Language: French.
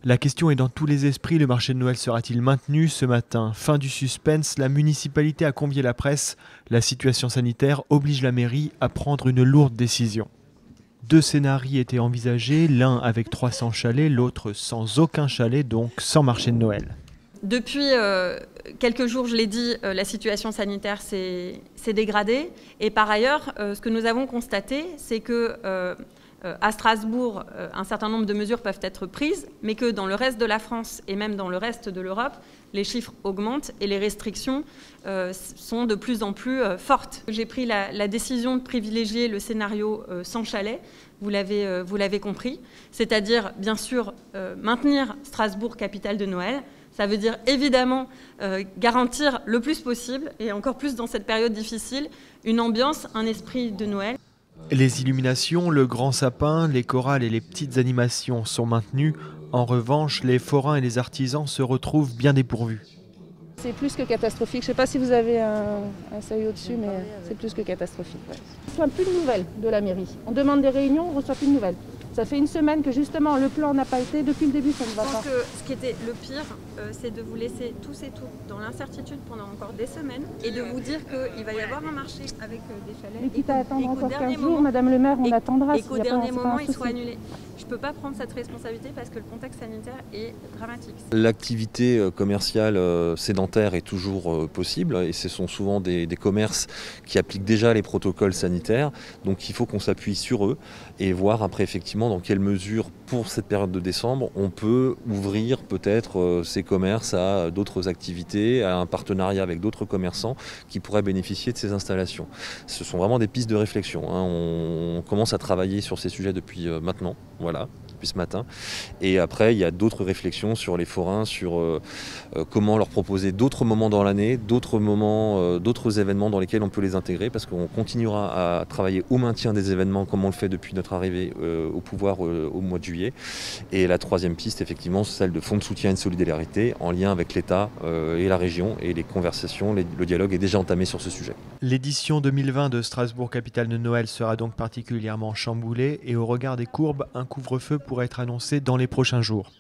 La question est dans tous les esprits, le marché de Noël sera-t-il maintenu ce matin? Fin du suspense, la municipalité a convié la presse. La situation sanitaire oblige la mairie à prendre une lourde décision. Deux scénarios étaient envisagés, l'un avec 300 chalets, l'autre sans aucun chalet, donc sans marché de Noël. Depuis quelques jours, je l'ai dit, la situation sanitaire s'est dégradée. Et par ailleurs, ce que nous avons constaté, c'est que à Strasbourg, un certain nombre de mesures peuvent être prises, mais que dans le reste de la France et même dans le reste de l'Europe, les chiffres augmentent et les restrictions sont de plus en plus fortes. J'ai pris la décision de privilégier le scénario sans chalet, vous l'avez compris, c'est-à-dire bien sûr maintenir Strasbourg capitale de Noël. Ça veut dire évidemment garantir le plus possible, et encore plus dans cette période difficile, une ambiance, un esprit de Noël. Les illuminations, le grand sapin, les chorales et les petites animations sont maintenues. En revanche, les forains et les artisans se retrouvent bien dépourvus. C'est plus que catastrophique. Je ne sais pas si vous avez un seuil au-dessus, mais c'est plus que catastrophique. Ouais. On ne reçoit plus de nouvelles de la mairie. On demande des réunions, on ne reçoit plus de nouvelles. Ça fait une semaine que justement le plan n'a pas été. Depuis le début, ça ne va pas. Je pense que ce qui était le pire, c'est de vous laisser tous et toutes dans l'incertitude pendant encore des semaines et de vous dire qu'il va y avoir un marché avec des chalets. Mais quitte à attendre encore 15 jours, Madame le maire, on attendra. Et qu'au dernier moment, il soit annulé. Je ne peux pas prendre cette responsabilité parce que le contexte sanitaire est dramatique. L'activité commerciale sédentaire est toujours possible et ce sont souvent des commerces qui appliquent déjà les protocoles sanitaires. Donc il faut qu'on s'appuie sur eux et voir après effectivement dans quelle mesure pour cette période de décembre on peut ouvrir peut-être ces commerces à d'autres activités, à un partenariat avec d'autres commerçants qui pourraient bénéficier de ces installations. Ce sont vraiment des pistes de réflexion. On commence à travailler sur ces sujets depuis maintenant. Voilà, depuis ce matin. Et après, il y a d'autres réflexions sur les forains, sur comment leur proposer d'autres moments dans l'année, d'autres moments, d'autres événements dans lesquels on peut les intégrer, parce qu'on continuera à travailler au maintien des événements comme on le fait depuis notre arrivée au pouvoir au mois de juillet. Et la troisième piste, effectivement, c'est celle de fonds de soutien et de solidarité en lien avec l'État et la région. Et les conversations, le dialogue est déjà entamé sur ce sujet. L'édition 2020 de Strasbourg, capitale de Noël, sera donc particulièrement chamboulée et au regard des courbes, un couvre-feu pourrait être annoncé dans les prochains jours.